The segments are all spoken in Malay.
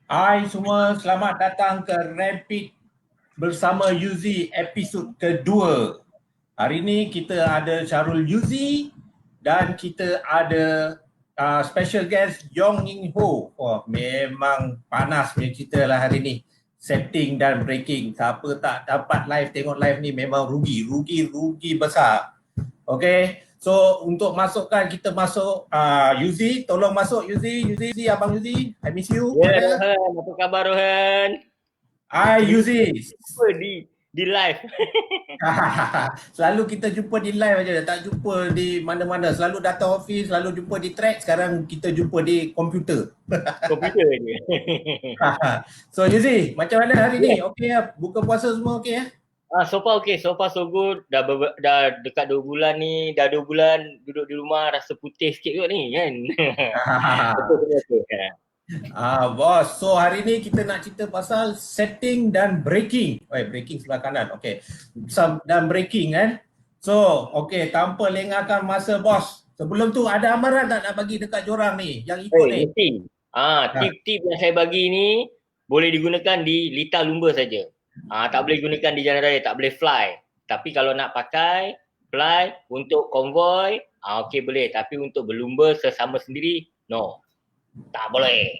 Hai semua, selamat datang ke Rapid bersama Yuzi episod kedua. Hari ini kita ada Syarul Yuzi dan kita ada special guest Yong Ying Ho. Oh, memang panas punya cerita lah hari ni. Setting dan breaking. Siapa tak dapat live tengok live ni memang rugi besar. Okay, so untuk masukkan kita masuk Yuzi, tolong masuk Yuzi, Abang Yuzi, I miss you. Ya, Mana? Rohan. Apa khabar, Rohan? Hai Terima Yuzi. jumpa di live. Selalu kita jumpa di live aja, tak jumpa di mana-mana. Selalu datang office, selalu jumpa di track, sekarang kita jumpa di komputer. Komputer ni. So Yuzi, macam mana hari ni? Yes. Okey ya? Buka puasa semua okey ya? So far okay. So far so good. Dah dekat 2 bulan ni. Dah 2 bulan duduk di rumah rasa putih sikit kot ni kan. Betul. Bos. So hari ni kita nak cerita pasal setting dan breaking. Breaking sebelah kanan. Okey. Dan breaking kan. So, okey, tanpa lengahkan masa bos. Sebelum tu ada amaran tak nak bagi dekat jorang ni yang ikut ni? Mesti. Ha. Tip-tip yang saya bagi ni boleh digunakan di Lita Lumba saja. Tak boleh gunakan di jalan raya, tak boleh fly. Tapi kalau nak pakai fly untuk konvoi, okey boleh. Tapi untuk berlumba sesama sendiri, no. Tak boleh.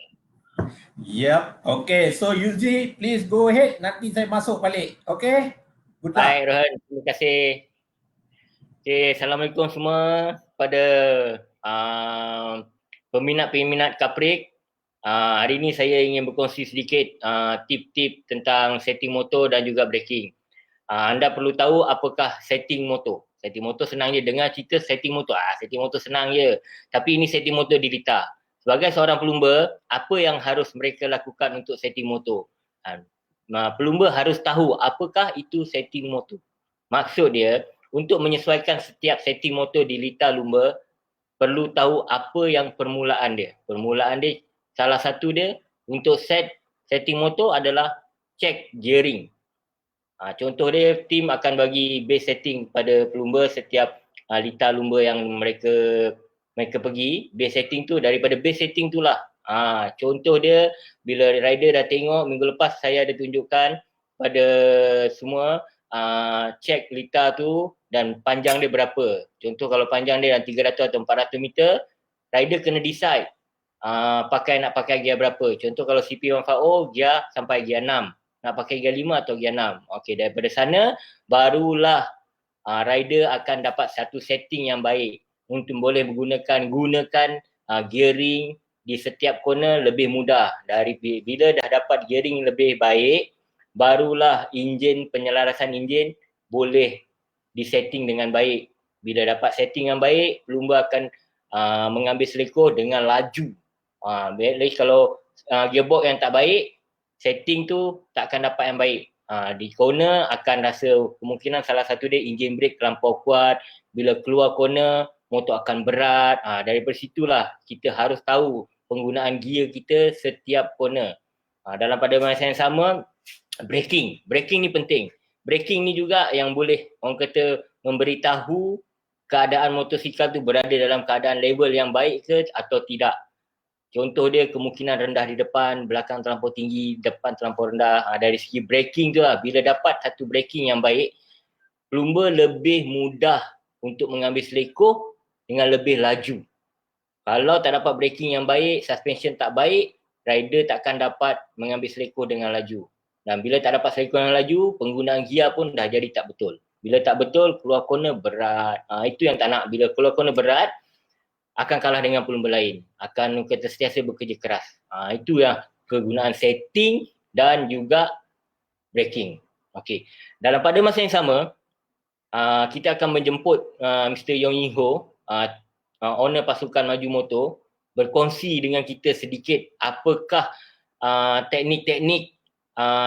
Yep. Okay. So Yuzi, please go ahead. Nanti saya masuk balik. Okay. Good luck. Baik Rohan, terima kasih. Okay, Assalamualaikum semua pada peminat-peminat Kaprik. Hari ini saya ingin berkongsi sedikit tip-tip tentang setting motor dan juga braking. Anda perlu tahu apakah setting motor. Setting motor senang je. Dengar cerita setting motor. Setting motor senang je. Tapi ini setting motor di Lita. Sebagai seorang pelumba, apa yang harus mereka lakukan untuk setting motor? Pelumba harus tahu apakah itu setting motor. Maksud dia, untuk menyesuaikan setiap setting motor di Lita Lumba, perlu tahu apa yang permulaan dia. Permulaan dia, salah satu dia, untuk setting motor adalah check gearing. Contoh dia, tim akan bagi base setting pada pelumba setiap Lita Lumba yang mereka pergi. Base setting tu, daripada base setting tu lah. Contoh dia, bila rider dah tengok, minggu lepas saya ada tunjukkan pada semua, check Lita tu dan panjang dia berapa. Contoh kalau panjang dia 300 atau 400 meter, rider kena decide nak pakai gear berapa. Contoh kalau CP150, gear sampai gear 6. Nak pakai gear 5 atau gear 6. Okey, daripada sana barulah rider akan dapat satu setting yang baik untuk boleh gunakan gearing di setiap corner lebih mudah. Bila dah dapat gearing lebih baik, barulah penyelarasan enjin boleh disetting dengan baik. Bila dapat setting yang baik, pelumba akan mengambil seleko dengan laju. Kalau gearbox yang tak baik, setting tu tak akan dapat yang baik. Di corner akan rasa kemungkinan salah satu dia engine brake terlampau kuat. Bila keluar corner, motor akan berat. Daripada situlah kita harus tahu penggunaan gear kita setiap corner. Dalam pada masa yang sama, braking ni penting. Braking ni juga yang boleh orang kata memberitahu keadaan motosikal tu berada dalam keadaan level yang baik ke atau tidak. Contoh dia kemungkinan rendah di depan, belakang terlampau tinggi, depan terlampau rendah. Dari segi braking tu lah, bila dapat satu braking yang baik, pelumba lebih mudah untuk mengambil seleko dengan lebih laju. Kalau tak dapat braking yang baik, suspension tak baik, rider takkan dapat mengambil seleko dengan laju. Dan bila tak dapat seleko dengan laju, penggunaan gear pun dah jadi tak betul. Bila tak betul, keluar corner berat. Itu yang tak nak. Bila keluar corner berat, akan kalah dengan pelumba lain. Akan kita sentiasa bekerja keras. Itu yang kegunaan setting dan juga braking. Okey. Dalam pada masa yang sama, kita akan menjemput Mr. Yong Ying Ho, owner pasukan maju motor, berkongsi dengan kita sedikit apakah teknik-teknik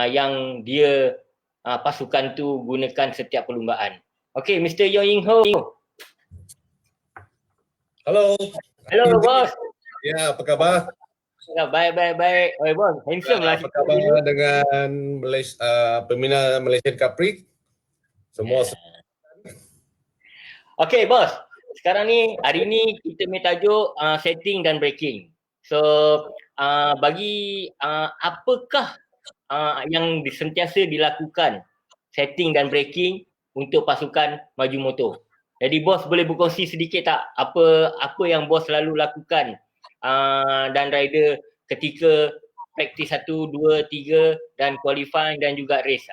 yang dia pasukan tu gunakan setiap perlumbaan. Okey, Mr. Yong Ying Ho. Halo. Hello, bos. Ya, apa khabar? Baik. Oh, bos, handsome lah. Apa khabar dengan peminat Malaysian Capri? Semua. Okey, bos. Sekarang ni, hari ni kita punya tajuk setting dan braking. So, bagi apakah yang sentiasa dilakukan setting dan braking untuk pasukan maju motor. Jadi bos boleh berkongsi sedikit tak apa yang bos selalu lakukan dan rider ketika praktis 1, 2, 3 dan qualifying dan juga race.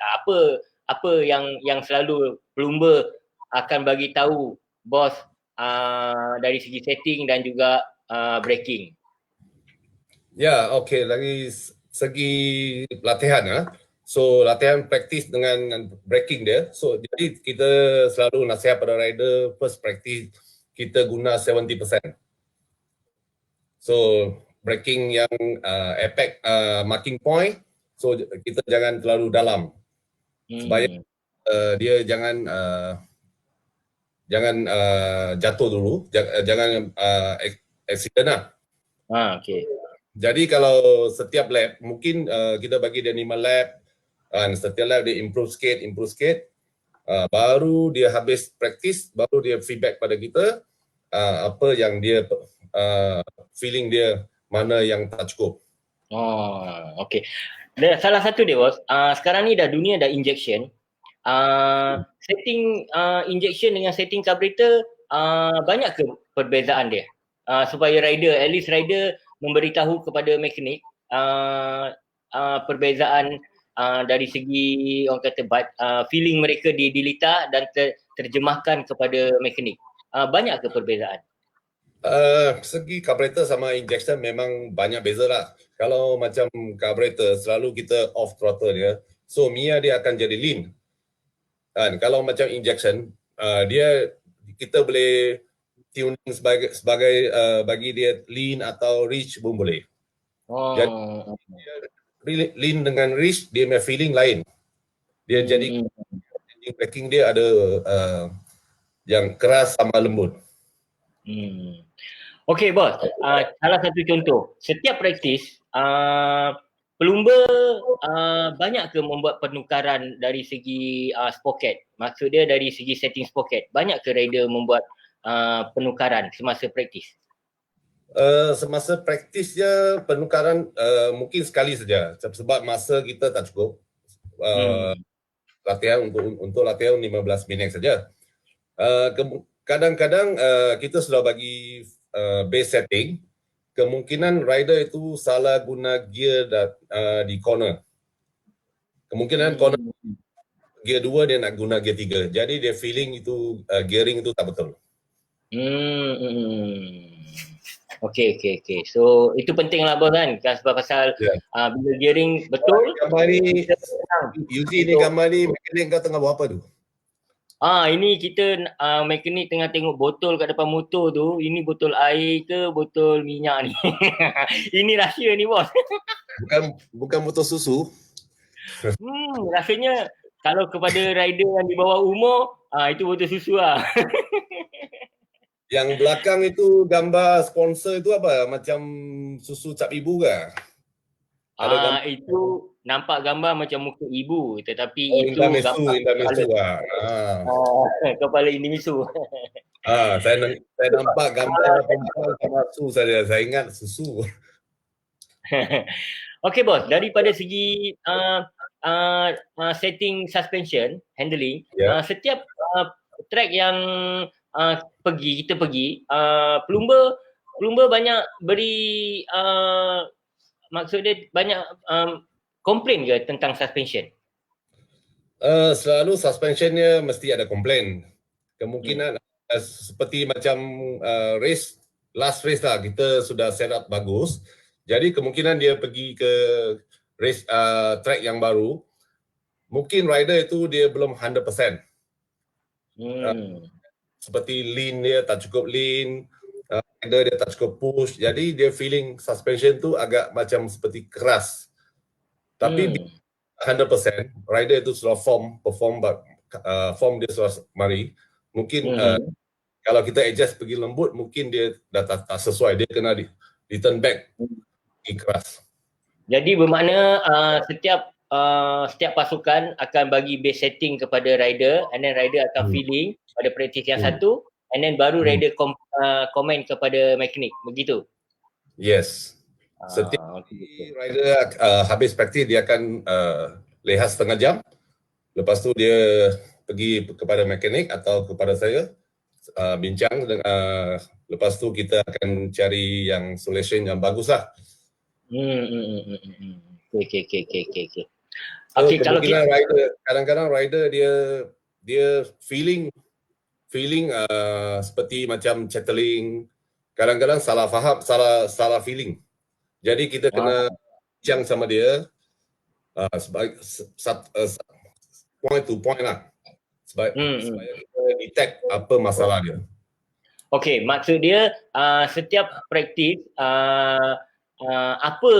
Apa yang selalu pelumba akan bagi tahu bos dari segi setting dan juga braking. Ya, okey. Dari segi latihan, so latihan praktis dengan braking dia. So jadi kita selalu nasihat pada rider first practice kita guna 70%. So braking yang apex marking point, so kita jangan terlalu dalam supaya dia jangan jatuh dulu, jangan accident lah. Okay. Jadi kalau setiap lap mungkin kita bagi dia 5 lap dan setiap lap dia improve sikit, baru dia habis praktis, baru dia feedback pada kita apa yang dia feeling dia mana yang tak cukup. Okay. Salah satu dia bos, sekarang ni dunia dah injection. Setting injection dengan setting carburetor banyak ke perbezaan dia? Supaya rider, at least rider memberitahu kepada mekanik perbezaan dari segi orang kata feeling mereka diletak dan terjemahkan kepada mekanik. Banyak ke perbezaan? Segi carburetor sama injection memang banyak beza lah. Kalau macam carburetor selalu kita off throttle dia, so MIA dia akan jadi lean. Dan kalau macam injection, kita boleh tuning sebagai bagi dia lean atau reach pun boleh. Jadi lean dengan reach dia punya feeling lain. Dia jadi braking dia ada yang keras sama lembut. Okay bos, salah satu contoh, setiap praktis pelumba banyak ke membuat penukaran dari segi sprocket? Maksud dia dari segi setting sprocket, banyak ke rider membuat penukaran semasa praktis? Semasa praktis je penukaran mungkin sekali saja sebab masa kita tak cukup. Latihan untuk latihan 15 minit saja. Kadang-kadang kita sudah bagi base setting, kemungkinan rider itu salah guna gear di corner. Kemungkinan corner gear 2 dia nak guna gear 3. Jadi dia feeling itu gearing itu tak betul. Okay. So itu penting lah bos kan, sebab pasal bila gearing betul. Gambar ni, Yuzi ni gambar ni mekanik kau tengah buat apa tu? Ini kita mekanik tengah tengok botol kat depan motor tu. Ini botol air ke botol minyak ni? Ini rahsia ni bos. Bukan botol susu. Rasanya kalau kepada rider yang di bawah umur, itu botol susu lah. Yang belakang itu gambar sponsor itu apa? Macam susu cap ibu ke? Itu nampak gambar macam muka ibu, tetapi itu Indonesu. Kepala Indonesu. Saya nampak gambar perempuan sama susu saja. Saya ingat susu. Okay bos, daripada segi setting suspension, handling, setiap track yang kita pergi, pelumba banyak beri maksud dia banyak komplain ke tentang suspension? Selalu suspensionnya mesti ada komplain. Kemungkinan seperti macam last race lah, kita sudah set up bagus. Jadi kemungkinan dia pergi ke race track yang baru, mungkin rider itu dia belum 100%. Seperti lean dia tak cukup lean, rider dia tak cukup push. Jadi dia feeling suspension tu agak macam seperti keras. Tapi 100%, rider itu sudah form dia sudah mari. Mungkin kalau kita adjust pergi lembut, mungkin dia dah tak sesuai. Dia kena di turn back keras. Jadi bermakna setiap pasukan akan bagi base setting kepada rider, and then rider akan feeling pada praktis yang satu, and then baru rider komen kepada mekanik, begitu? Yes. Setiap Okay. rider habis praktis dia akan lehat setengah jam. Lepas tu dia pergi kepada mekanik atau kepada saya, bincang dengan lepas tu kita akan cari yang solution yang bagus lah. Okay. So Okay, kalau kita kemungkinan rider, kadang-kadang rider dia feeling seperti macam settling, kadang-kadang salah faham, salah feeling. Jadi kita kena bincang sama dia sebagai point to point lah, supaya kita detect apa masalah dia. okay, maksud dia setiap praktis apa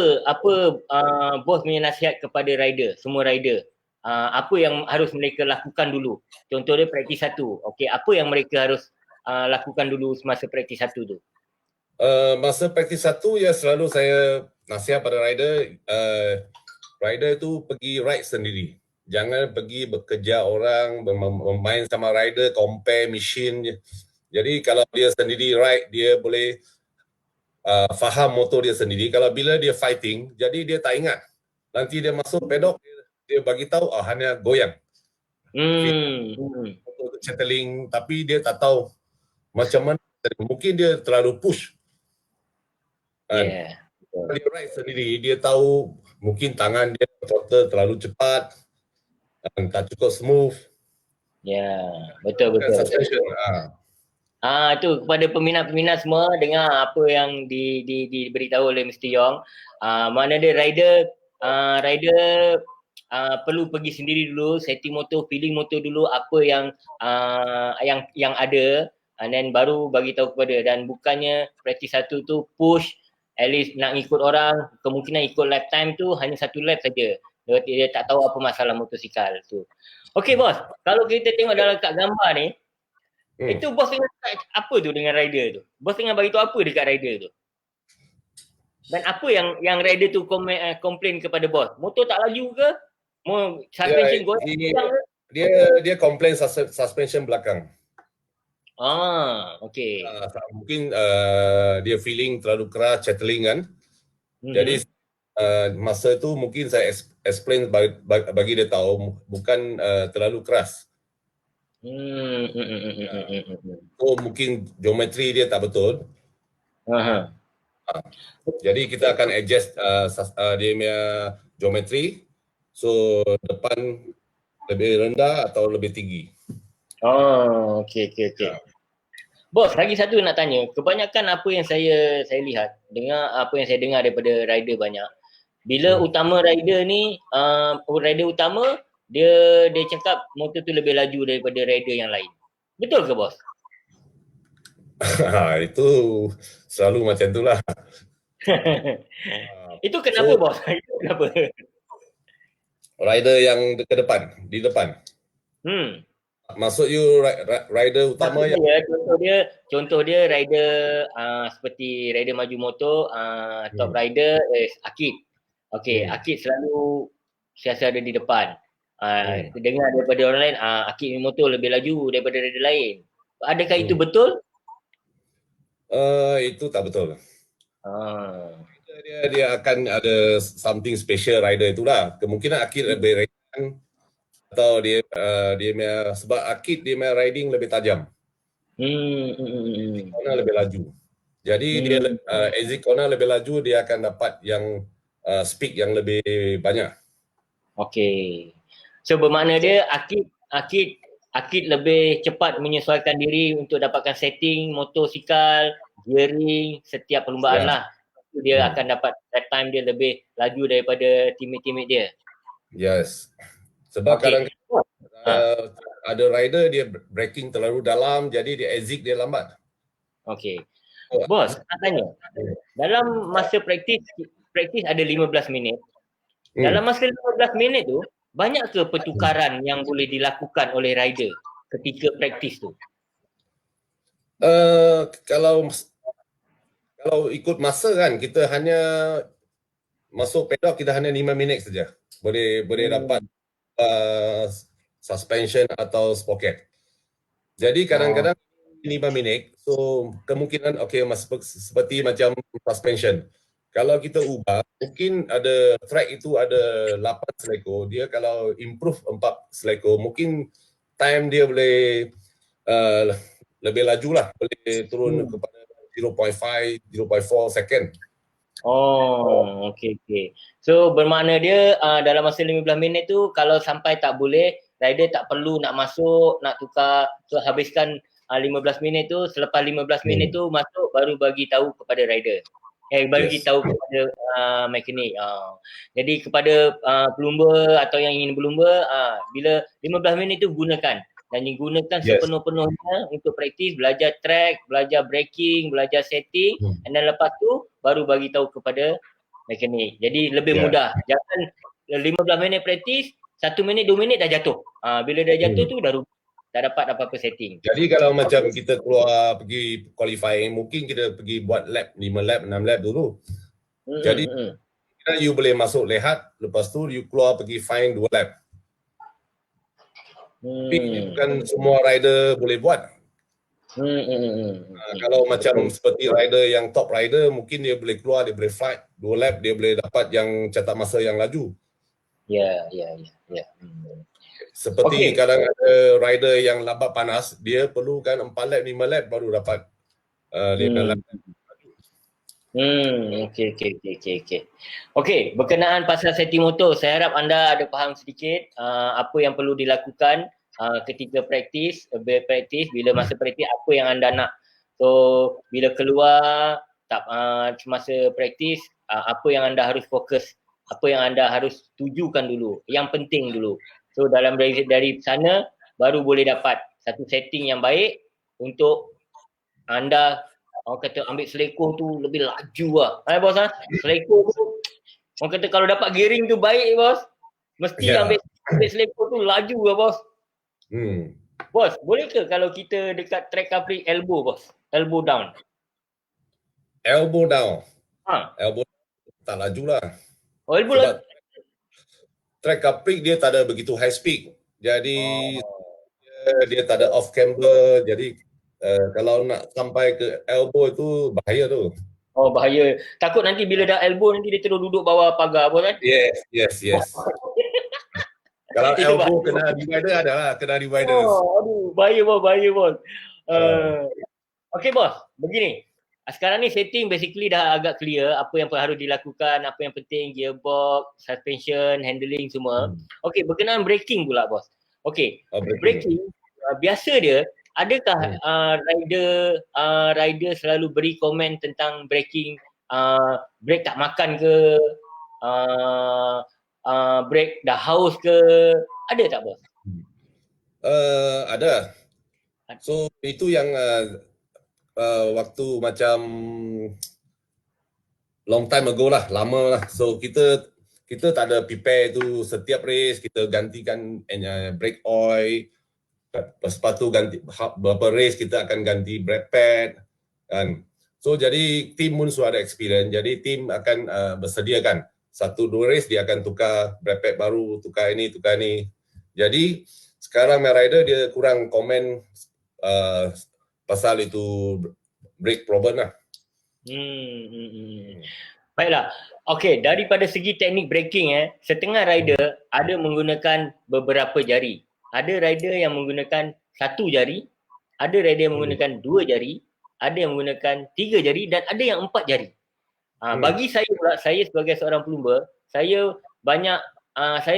bos punya nasihat kepada rider, semua rider. Apa yang harus mereka lakukan dulu? Contoh dia praktis 1. Okay, apa yang mereka harus lakukan dulu semasa praktis 1 tu? Masa praktis 1 ya selalu saya nasihat pada rider, rider tu pergi ride sendiri. Jangan pergi bekerja orang, bermain sama rider, compare machine. Jadi kalau dia sendiri ride, dia boleh faham motor dia sendiri. Kalau bila dia fighting, jadi dia tak ingat. Nanti dia masuk pedok, dia bagi tahu hanya goyang. Motor settling, tapi dia tak tahu macam mana. Mungkin dia terlalu push. Yeah. Kalau dia ride sendiri, dia tahu mungkin tangan dia throttle terlalu cepat, tak cukup smooth. Ya, betul. Suspension. Itu kepada peminat-peminat semua dengar apa yang diberitahu oleh Mr. Yong. Mana dia rider perlu pergi sendiri dulu, setting motor, feeling motor dulu apa yang ada, and then baru bagi tahu kepada, dan bukannya praktis 1 tu push at least nak ikut orang, kemungkinan ikut lap time tu hanya 1 lap saja. Dia tak tahu apa masalah motosikal tu. Okey bos, kalau kita tengok dalam kat gambar ni, itu bos tengah apa tu dengan rider tu? Bos tengah bagi tahu apa dekat rider tu? Dan apa yang rider tu komplain kepada bos? Motor tak laju ke? Suspension goyang ke? Dia komplain suspension belakang. Okey. Mungkin dia feeling terlalu keras, settling kan. Jadi masa tu mungkin saya explain bagi dia tahu bukan terlalu keras. Mungkin geometri dia tak betul. Jadi kita akan adjust dia punya geometri. So depan lebih rendah atau lebih tinggi. Okey. Bos, lagi satu nak tanya. Kebanyakan apa yang saya lihat, apa yang saya dengar daripada rider banyak. Bila utama rider ni, rider utama dia cakap motor tu lebih laju daripada rider yang lain. Betul ke bos? Itu selalu macam itulah. Itu kenapa bos? Itu kenapa? Rider yang ke depan, di depan. Maksud you rider utama yang contoh dia rider seperti rider maju motor, top rider Akid. Okey, Akid selalu siasa ada di depan. Dengar daripada orang lain, Akid motor lebih laju daripada rider lain. Adakah itu betul? Itu tak betul. Dia akan ada something special rider itulah. Kemungkinan Akid lebih ringan atau dia sebab Akid dia punya riding lebih tajam. Corner lebih laju. Jadi dia exit corner lebih laju, dia akan dapat yang speed yang lebih banyak. Okey. So bermakna dia Akid lebih cepat menyesuaikan diri untuk dapatkan setting motosikal, gearing setiap perlumbaan lah. Dia akan dapat that time dia lebih laju daripada teammate dia. Yes. Sebab kadang-kadang ada rider dia braking terlalu dalam, jadi dia exit dia lambat. Okey. Bos, nak tanya. Dalam masa praktis ada 15 minit. Dalam masa 15 minit tu, banyak ke pertukaran yang boleh dilakukan oleh rider ketika praktis tu? Kalau ikut masa kan, kita hanya masuk pedok kita hanya 5 minit saja. Boleh dapat suspension atau sprocket. Jadi kadang-kadang 5 minit, so kemungkinan seperti macam suspension. Kalau kita ubah, mungkin ada track itu ada 8 selekor, dia kalau improve 4 selekor, mungkin time dia boleh lebih laju lah, boleh turun kepada 0.5, 0.4 second. Oh, okey. So bermakna dia dalam masa 15 minit tu kalau sampai tak boleh, rider tak perlu nak masuk, nak tukar, so habiskan 15 minit tu, selepas 15 minit tu masuk baru bagi tahu kepada rider. Bagi tahu kepada mekanik. Jadi kepada pelumba atau yang ingin berlumba, bila 15 minit tu gunakan dan digunakan sepenuh-penuhnya untuk praktis, belajar track, belajar braking, belajar setting, dan lepas tu baru bagi tahu kepada mekanik. Jadi lebih mudah. Jangan 15 minit praktis, 1 minit 2 minit dah jatuh. Bila dah jatuh tu dah rugi. Tak dapat apa-apa setting. Jadi kalau macam kita keluar pergi qualifying, mungkin kita pergi buat lap 5 lap, 6 lap dulu. Jadi you boleh masuk lehat, lepas tu you keluar pergi fine 2 lap. Tapi bukan semua rider boleh buat. Kalau macam seperti rider yang top rider, mungkin dia boleh keluar, dia boleh fight 2 lap, dia boleh dapat yang catat masa yang laju. Ya. Seperti kadang ada rider yang lambat panas, dia perlukan 4 lap, 5 lap baru dapat 5 lap. Okey, berkenaan pasal setting motor, saya harap anda ada faham sedikit apa yang perlu dilakukan ketika praktis, bila masa praktis apa yang anda nak. So, bila keluar semasa praktis, apa yang anda harus fokus, apa yang anda harus tujukan dulu, yang penting dulu. So, dari sana baru boleh dapat satu setting yang baik untuk anda. Orang kata ambil selekor tu lebih laju lah. Bos selekor tu, orang kata kalau dapat gearing tu baik bos. Mesti ambil selekor tu laju lah bos. Bos, boleh ke kalau kita dekat track coupling elbow bos? Elbow down. Elbow down? Elbow tak laju lah. Oh, elbow laju. Track coupling dia tak ada begitu high speed. Jadi dia tak ada off camber. Jadi kalau nak sampai ke elbow itu bahaya tu. Oh, bahaya. Takut nanti bila dah elbow nanti dia terus duduk bawah pagar bos kan? Yes. Kalau elbow kena divider ada lah, kena divider. Aduh, bahaya bos. Okey bos, begini. Sekarang ni setting basically dah agak clear apa yang harus dilakukan, apa yang penting, gearbox, suspension, handling semua. Okey, berkenaan braking pula bos. Okey, braking biasa dia, adakah rider selalu beri komen tentang braking, brake tak makan ke, brake dah haus ke, ada tak bos? Ada. So itu yang waktu macam long time ago lah, lama lah. So kita tak ada prepare tu setiap race, kita gantikan brake oil. Lepas tu ganti beberapa race kita akan ganti brake pad kan. So jadi tim pun sudah ada experience, jadi tim akan bersediakan 1-2 race dia akan tukar brake pad baru, tukar ini. Jadi sekarang rider dia kurang komen pasal itu brake problem lah. Baiklah. Okey, daripada segi teknik braking setengah rider ada menggunakan beberapa jari. Ada rider yang menggunakan 1 jari, ada rider yang menggunakan 2 jari, ada yang menggunakan 3 jari dan ada yang 4 jari. Bagi saya pula, saya sebagai seorang pelumba, saya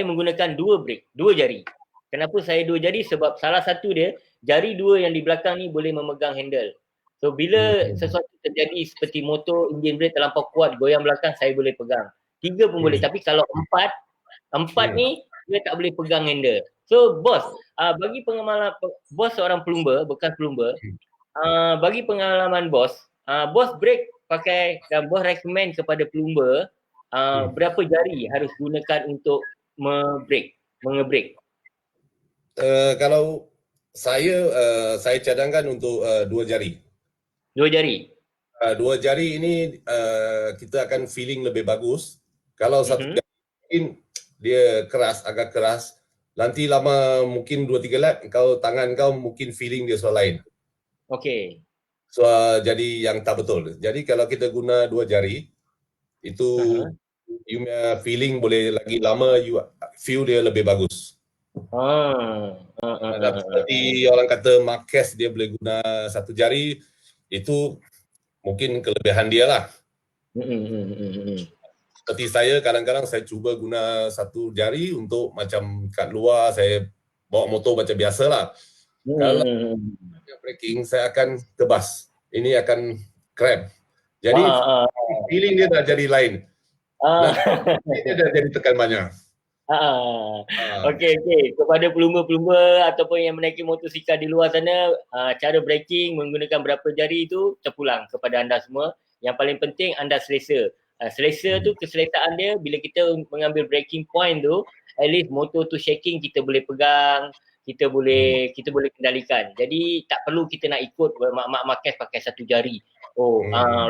menggunakan 2 jari. Kenapa saya 2 jari? Sebab salah satu dia, jari 2 yang di belakang ni boleh memegang handle. So bila sesuatu terjadi seperti motor, engine brake terlampau kuat, goyang belakang, saya boleh pegang. 3 pun boleh, tapi kalau 4 ni, dia tak boleh pegang handle. So bos, bagi pengalaman bos seorang pelumba, bekas pelumba, bagi pengalaman bos, bos brake pakai dan bos recommend kepada pelumba berapa jari harus gunakan untuk mengebrake? Kalau saya cadangkan untuk 2 jari. 2 jari? 2 jari ini kita akan feeling lebih bagus. Kalau 1 jari mungkin dia agak keras. Nanti lama mungkin 2-3 lap, tangan kau mungkin feeling dia soal lain. Okey. So jadi yang tak betul. Jadi kalau kita guna 2 jari, Itu you punya feeling boleh lagi lama, you feel dia lebih bagus. Seperti orang kata Marquez dia boleh guna satu jari, itu mungkin kelebihan dia lah. Seperti saya, kadang-kadang saya cuba guna satu jari untuk macam kat luar saya bawa motor macam biasa lah. Kalau braking saya akan tebas, ini akan cramp. Jadi feeling dia dah jadi lain. Dia dah jadi tekan banyak. Okey. Kepada pelumba-pelumba ataupun yang menaiki motosikal di luar sana, cara braking menggunakan berapa jari itu terpulang kepada anda semua. Yang paling penting anda selesa. Selesa tu keselesaan dia bila kita mengambil braking point tu, at least motor tu shaking kita boleh pegang, kita boleh kendalikan. Jadi tak perlu kita nak ikut Mak Marquez pakai satu jari.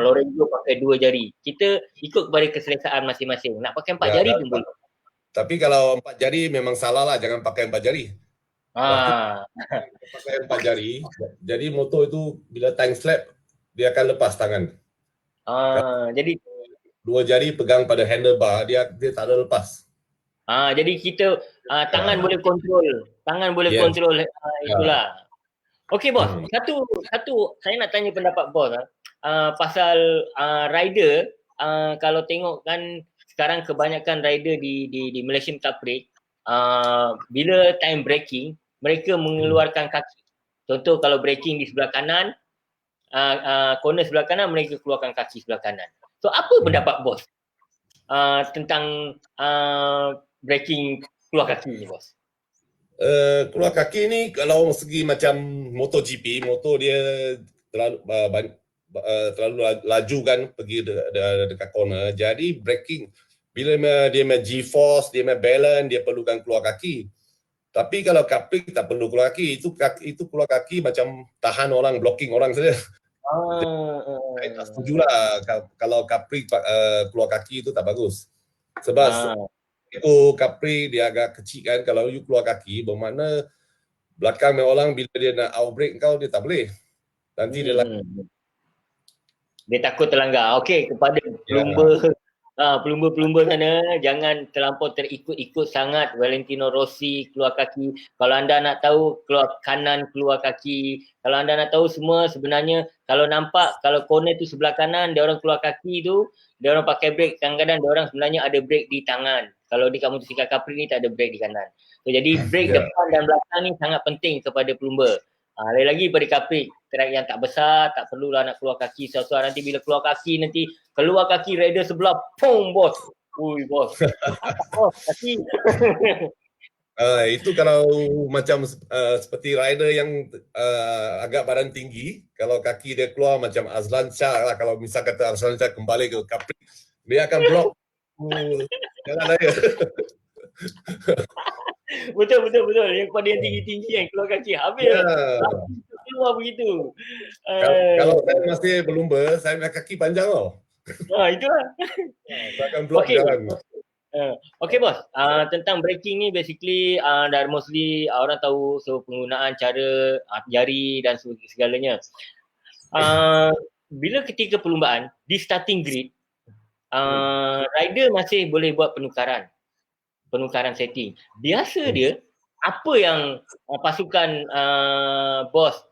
Lorenzo pakai dua jari. Kita ikut kepada keselesaan masing-masing. Nak pakai 4 jari pun boleh. Tapi kalau 4 jari memang salah lah, jangan pakai 4 jari. Pakai 4 jari, jadi motor itu bila time slap dia akan lepas tangan. Jadi 2 jari pegang pada handlebar, dia tak ada lepas. Jadi kita tangan boleh kontrol, kontrol itulah. Okey bos, satu saya nak tanya pendapat bos pasal rider. Kalau tengok kan sekarang kebanyakan rider di Malaysian Cup Break, bila time braking mereka mengeluarkan kaki. Contoh kalau braking di sebelah kanan, corner sebelah kanan, mereka keluarkan kaki sebelah kanan. So apa pendapat bos tentang braking keluar kaki ni bos? Keluar kaki ni kalau segi macam MotoGP, motor dia terlalu laju kan pergi dekat corner. Jadi braking bila dia punya G-force, dia punya balance, dia perlukan keluar kaki. Tapi kalau Capri tak perlu keluar kaki, itu keluar kaki macam tahan orang, blocking orang saja. Saya tak setuju lah kalau Capri keluar kaki itu tak bagus. Sebab itu Capri dia agak kecil kan, kalau you keluar kaki bermakna belakang orang bila dia nak outbreak kau dia tak boleh. Nanti dia takut terlanggar. Okey, kepada pelumba sana jangan terlampau terikut-ikut sangat Valentino Rossi keluar kaki. Kalau anda nak tahu keluar kanan keluar kaki, kalau anda nak tahu semua sebenarnya kalau nampak kalau corner tu sebelah kanan dia orang keluar kaki tu, dia orang pakai brake, kadang-kadang dia orang sebenarnya ada brake di tangan. Kalau di motosikal Capri ni tak ada brake di kanan. So, jadi brake depan dan belakang ni sangat penting kepada pelumba. Lagi-lagi pada Capri, track yang tak besar, tak perlulah nak keluar kaki. Suatu nanti bila keluar kaki rider sebelah, pong bos. Ui bos. Bos, kaki. Itu kalau macam seperti rider yang agak badan tinggi, kalau kaki dia keluar macam Azlan Shah lah, kalau misal kata Azlan Shah kembali ke Capri, dia akan block jalan raya. Betul. Yang kepada yang tinggi-tinggi yang keluar kaki habis. Keluar begitu. Kalau saya masih berlumba, saya punya kaki panjang tau. Itulah. Saya akan block jalan. Okey bos, tentang braking ni basically dah mostly orang tahu so penggunaan cara jari dan segalanya. Bila ketika perlumbaan di starting grid, rider masih boleh buat penukaran setting. Biasa dia apa yang pasukan bos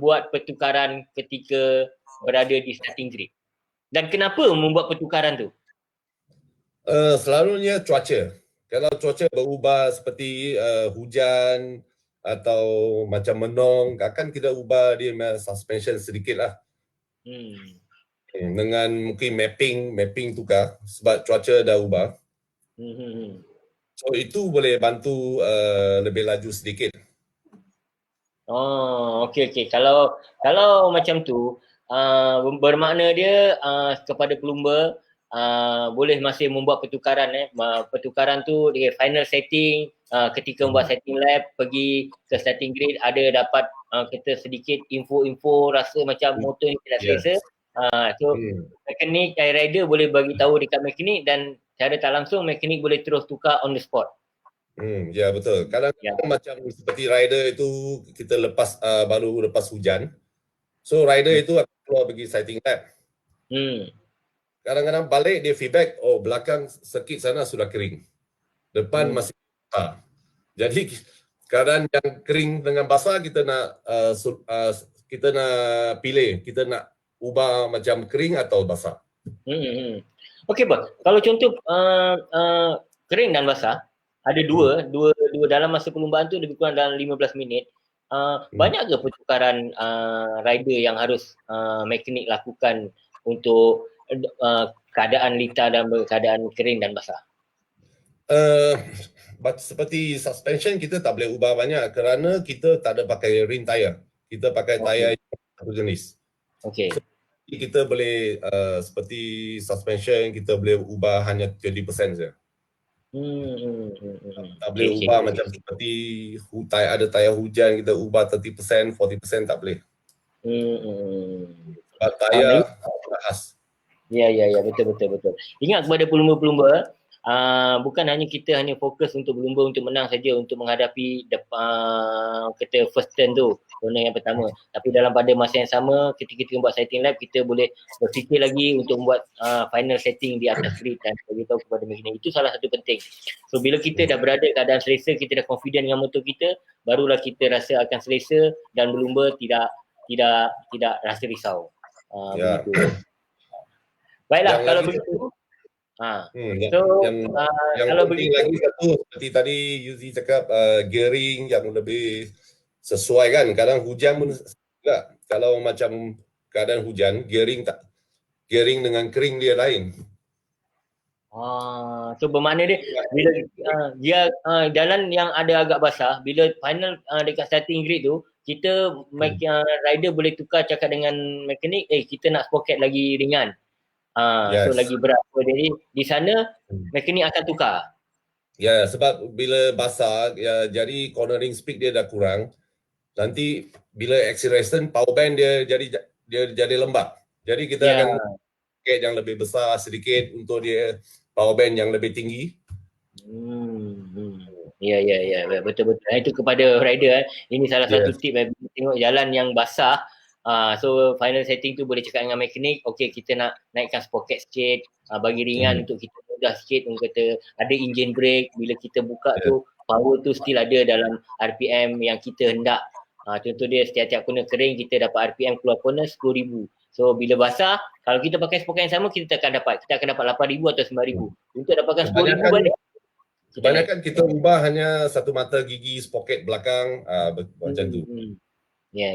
buat pertukaran ketika berada di starting grid? Dan kenapa membuat pertukaran tu? Selalunya cuaca. Kalau cuaca berubah seperti hujan atau macam menong, akan kita ubah dia suspension sedikit lah. Dengan mungkin mapping tukar sebab cuaca dah ubah. So itu boleh bantu lebih laju sedikit. Okey. Kalau macam tu, bermakna dia kepada pelumba boleh masih membuat pertukaran. Pertukaran tu dia final setting, ketika membuat setting lap, pergi ke starting grid, ada dapat kita sedikit info rasa macam motor ni tidak selesa. Mekanik rider boleh bagi tahu dekat mekanik dan cara tak langsung mekanik boleh terus tukar on the spot. Ya betul. Kadang-kadang macam seperti rider itu kita baru lepas hujan. So rider itu akan keluar pergi sighting lap. kadang-kadang balik dia feedback, oh belakang sirkuit sana sudah kering. Depan masih basah. Jadi keadaan yang kering dengan basah kita nak pilih, kita nak ubah macam kering atau basah. Okey, Boss. Kalau contoh kering dan basah, ada dua dalam masa perlumbaan tu lebih kurang dalam 15 minit. Banyak ke pertukaran rider yang harus mekanik lakukan untuk keadaan litar dan keadaan kering dan basah? Seperti suspension kita tak boleh ubah banyak kerana kita tak ada pakai rim tire. Kita pakai tire satu jenis. Okey. So, kita boleh seperti suspension kita boleh ubah hanya 20% saja. Tak boleh ubah macam seperti ada tayar hujan kita ubah 30%, 40% tak boleh. Sebab tayar khas. Ya, betul. Ingat kepada pelumba-pelumba, bukan hanya kita hanya fokus untuk berlumba untuk menang saja, untuk menghadapi kita first turn tu, zona yang pertama. Tapi dalam pada masa yang sama, ketika kita buat setting lap, kita boleh berfikir lagi untuk membuat final setting di atas grid dan beritahu kepada mekanik. Itu salah satu penting. So bila kita dah berada keadaan selesa, kita dah confident dengan motor kita, barulah kita rasa akan selesa dan berlumba tidak rasa risau. Begitu. Baiklah, kalau begitu. Yang kalau penting lagi satu seperti tadi Yuzi cakap, gearing yang lebih sesuai kan. Kadang hujan pun juga. Kalau macam keadaan hujan, gearing dengan kering dia lain. So bermakna dia bila dia jalan yang ada agak basah, bila final dekat starting grid tu, kita rider boleh tukar cakap dengan mekanik, kita nak sprocket lagi ringan. So lagi berat. So, jadi di sana mekanik akan tukar. Ya, sebab bila basah, jadi cornering speed dia dah kurang. Nanti bila acceleration, power band dia jadi lembab. Jadi kita akan pakai yang lebih besar sedikit untuk dia power band yang lebih tinggi. Ya, betul. Itu kepada rider. Ini salah satu tip. Tengok jalan yang basah. So final setting tu boleh cakap dengan mekanik, okey kita nak naikkan sprocket sikit, bagi ringan untuk kita mudah sikit, kata ada engine brake, bila kita buka tu power tu still ada dalam RPM yang kita hendak. Contoh dia setiap kena kering kita dapat RPM keluar corner 10,000. So bila basah, kalau kita pakai sprocket yang sama kita akan dapat 8,000 atau 9,000. Untuk dapatkan 10,000 balik. Kebanyakan kita ubah hanya satu mata gigi sprocket belakang macam tu. Ya.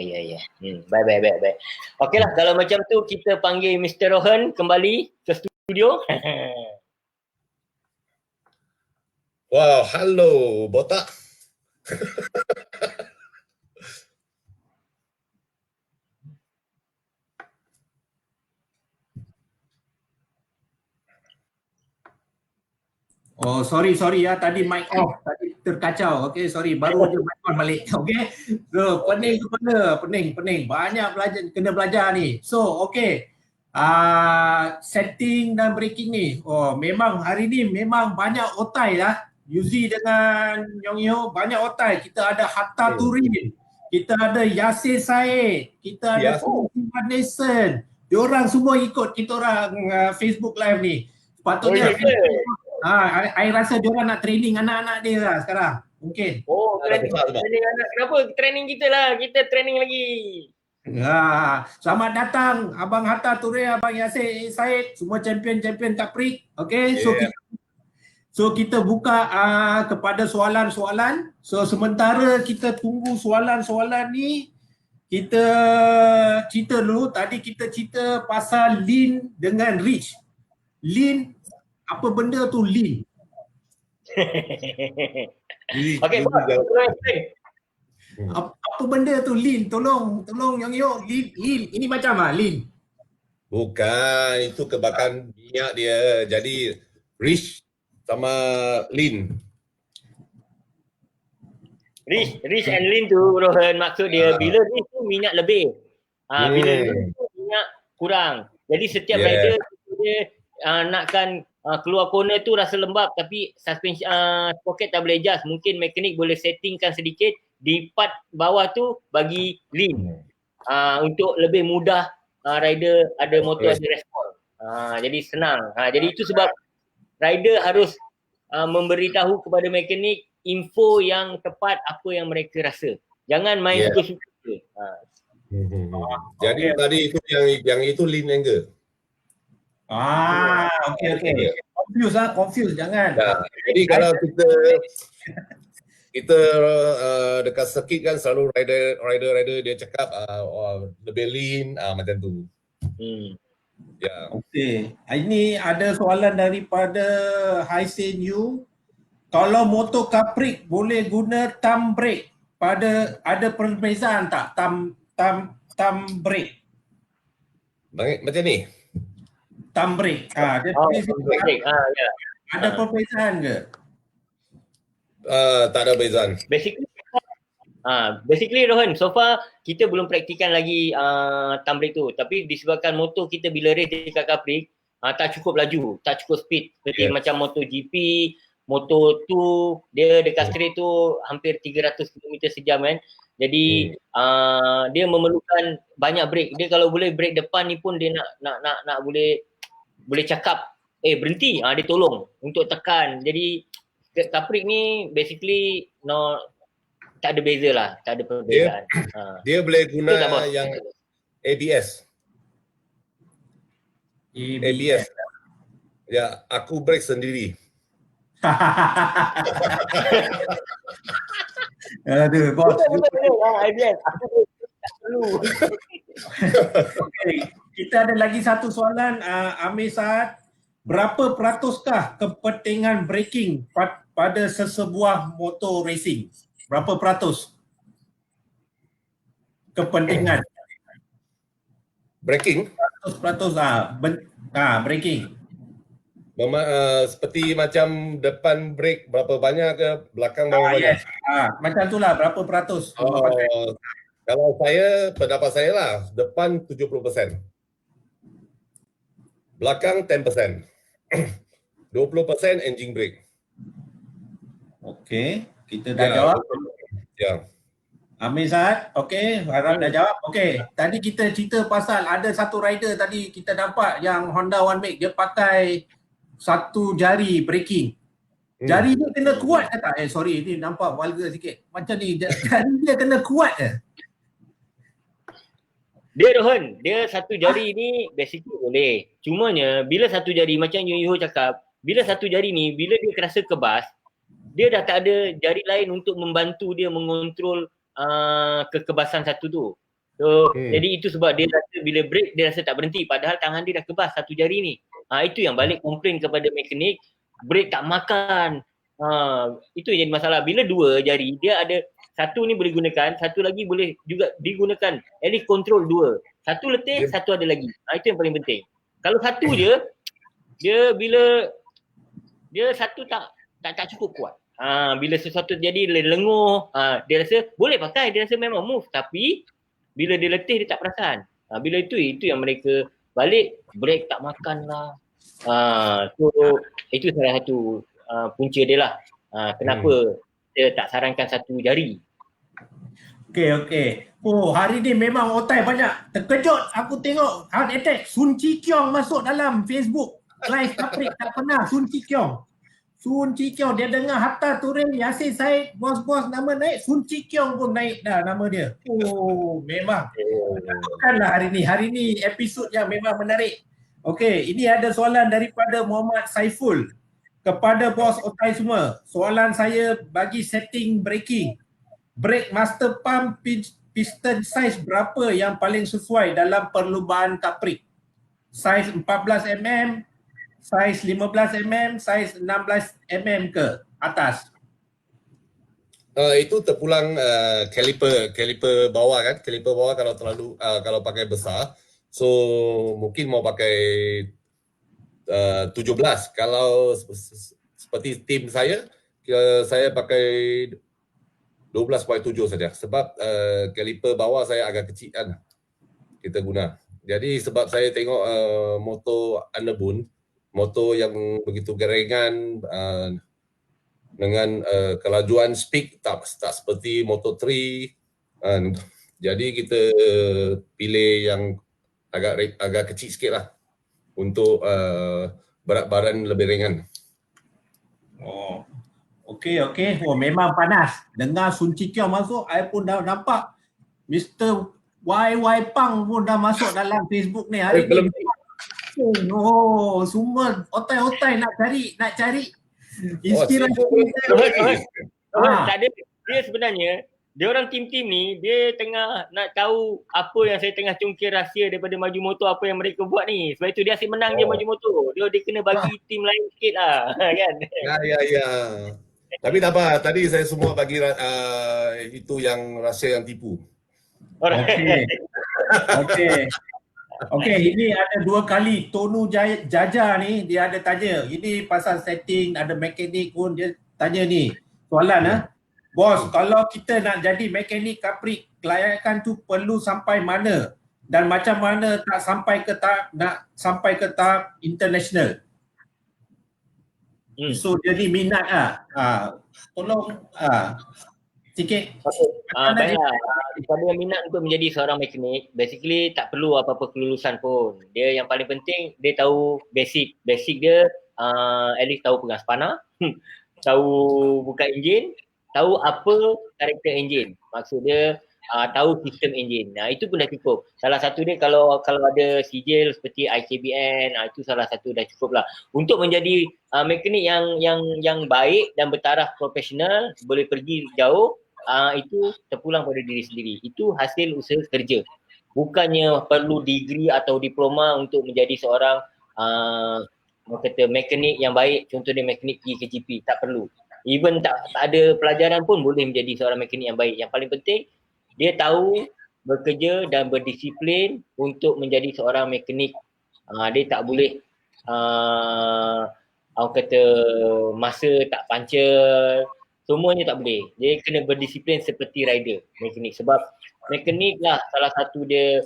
Baik. Okeylah, kalau macam tu kita panggil Mr. Rohan kembali ke studio. Wow, hello botak. Oh, sorry ya, tadi mic off, tadi terkacau. Okey, sorry, baru je mic on balik. Okey. So, pening. Banyak kena belajar ni. So, okey. Setting dan braking ni. Oh, memang hari ni memang banyak otai lah. Yuzi dengan Yongyo banyak otai. Kita ada Hatta Turin. Kita ada Yasir Said. Kita ada Simon Nelson. Diorang semua ikut kita orang Facebook Live ni. Sepatutnya I rasa diorang nak training anak-anak dia lah sekarang. Mungkin. Training anak. Kenapa? Training kita lah. Kita training lagi. Selamat datang Abang Hatta Ture, Abang Yasir Said, semua champion Caprik. Okay, so kita buka kepada soalan-soalan. So sementara kita tunggu soalan-soalan ni, kita cerita dulu. Tadi kita cerita pasal lean dengan reach. Lean, apa benda tu lean? Okay, apa benda tu lean? Tolong Yongyo, lean. Ini macam lean. Bukan, itu kebakaran minyak dia. Jadi rich sama lean. Rich and lean tu Rohan, maksud dia bila rich tu minyak lebih. Bila lean tu minyak kurang. Jadi setiap rider dia nakkan keluar corner tu rasa lembab tapi suspension sprocket tak boleh adjust. Mungkin mekanik boleh settingkan sedikit di part bawah tu bagi lean. Untuk lebih mudah rider ada motor ada respon. Jadi senang. Jadi itu sebab rider harus memberitahu kepada mekanik info yang tepat apa yang mereka rasa. Jangan main suka-suka. Jadi tadi itu yang itu lean angle. Okey. Confuse jangan. Jadi kalau kita dekat circuit kan selalu rider dia cakap lebih lean macam tu. Ya. Okey. Ini ada soalan daripada Haisin Yu. Kalau motor Capri boleh guna thumb brake ada perbezaan tak thumb brake? Macam ni. Thumb brake. Dia ada perbezaan ke? Tak ada perbezaan. Basically Rohan, so far kita belum praktikan lagi thumb brake tu, tapi disebabkan motor kita bila race dekat Capri tak cukup laju, tak cukup speed seperti macam MotoGP, Moto2, dia dekat straight tu hampir 300 km sejam kan. Jadi dia memerlukan banyak brake. Dia kalau boleh brake depan ni pun dia nak boleh cakap berhenti, dia tolong untuk tekan. Jadi Capri ni basically tak ada beza lah, tak ada perbezaan. Dia boleh guna yang ABS. Ya, aku brake sendiri. Aduh, bos. ABS. Okay. Kita ada lagi satu soalan, Amir Saad. Berapa peratuskah kepentingan braking pada sesebuah motor racing? Berapa peratus kepentingan? Braking? Peratus braking. Seperti macam depan brake berapa banyak ke, belakang berapa banyak? Macam itulah, berapa peratus? Kalau pendapat saya lah, depan 70%. Belakang 10%. 20% engine brake. Okey, kita dah jawab. Ya. Amir Saad, okey, harap dah jawab. Okey, tadi kita cerita pasal ada satu rider tadi kita nampak yang Honda One Make, dia pakai satu jari braking. Jari dia kena kuat ke tak? Sorry, ni nampak vulgar sikit. Macam ni, jari dia kena kuat ke? Dia Rohan, dia satu jari ni basically boleh. Cumanya bila satu jari macam Yuho cakap, bila satu jari ni bila dia rasa kebas, dia dah tak ada jari lain untuk membantu dia mengontrol kekebasan satu tu. So jadi itu sebab dia rasa bila break dia rasa tak berhenti padahal tangan dia dah kebas satu jari ni. Itu yang balik komplain kepada mekanik, break tak makan. Itu yang jadi masalah. Bila dua jari dia ada satu ni boleh gunakan, satu lagi boleh juga digunakan. At least control dua. Satu letih, satu ada lagi. Itu yang paling penting. Kalau satu je, dia bila dia satu tak cukup kuat. Bila sesuatu jadi lenguh, dia rasa boleh pakai, dia rasa memang move. Tapi bila dia letih dia tak perasan. Bila itu yang mereka balik, break tak makan lah. So itu salah satu punca dia lah. Kenapa dia tak sarankan satu jari. Okey. Oh, hari ni memang otai banyak. Terkejut aku tengok Heart Attack. Sun Chi Kiong masuk dalam Facebook live Capri. Tak pernah Sun Chi Kiong. Sun Chi Kiong, dia dengar Hatta Turin, Yasin Said, bos-bos nama naik, Sun Chi Kiong pun naik dah nama dia. Oh, memang. Bukanlah hari ni. Hari ni episod yang memang menarik. Okey, ini ada soalan daripada Muhammad Saiful. Kepada bos otai semua, soalan saya bagi setting braking. Brake master pump piston size berapa yang paling sesuai dalam perlumbaan Capri? Size 14 mm, size 15 mm, size 16 mm ke atas? Itu terpulang kaliper bawah kan. Kaliper bawah kalau pakai besar, so mungkin mau pakai 17. Kalau seperti tim saya pakai 12.7 saja sebab kaliper bawah saya agak kecil kan kita guna. Jadi sebab saya tengok motor underbone, motor yang begitu gerengan dengan kelajuan speed tak seperti Moto3. Jadi kita pilih yang agak kecil sikit lah untuk berat badan lebih ringan. Oh. Okey. Oh, memang panas. Dengar Sun Chi Kiong masuk, I pun dah nampak Mr. YY Pang pun dah masuk dalam Facebook ni hari ni. Belum. Oh, semua otai-otai nak cari inspirasi. Tak ada. Dia sebenarnya, dia orang tim-tim ni, dia tengah nak tahu apa yang saya tengah congkir rahsia daripada maju motor apa yang mereka buat ni. Sebab itu dia asyik menang dia maju motor. Dia kena bagi tim lain sikit lah. Kan? Ya. Tapi tak apa, tadi saya semua bagi itu yang rahsia yang tipu. Okey, ini ada 2 kali Tonu Jaja ni dia ada tanya. Ini pasal setting, ada mekanik pun dia tanya ni. Soalan Bos, kalau kita nak jadi mekanik kaprik, kelayakan tu perlu sampai mana? Dan macam mana nak sampai ke tahap international? So jadi minat tolong sikit. Baiklah, kepada yang minat untuk menjadi seorang mekanik, basically tak perlu apa-apa kelulusan pun. Dia yang paling penting, dia tahu basic dia, at least tahu pegang spana, tahu buka enjin, tahu apa karakter enjin. Maksud dia tahu sistem enjin. Itu pun dah cukup. Salah satu dia kalau ada sijil seperti IKBN, itu salah satu dah cukup lah. Untuk menjadi mekanik yang baik dan bertaraf profesional, boleh pergi jauh, itu terpulang pada diri sendiri. Itu hasil usaha kerja. Bukannya perlu degree atau diploma untuk menjadi seorang mekanik yang baik. Contohnya mekanik pergi ke GP, tak perlu. Even tak ada pelajaran pun boleh menjadi seorang mekanik yang baik. Yang paling penting, dia tahu bekerja dan berdisiplin untuk menjadi seorang mekanik. Dia tak boleh orang kata masa tak pancel, semuanya tak boleh. Dia kena berdisiplin seperti rider, mekanik. Sebab mekanik lah salah satu dia,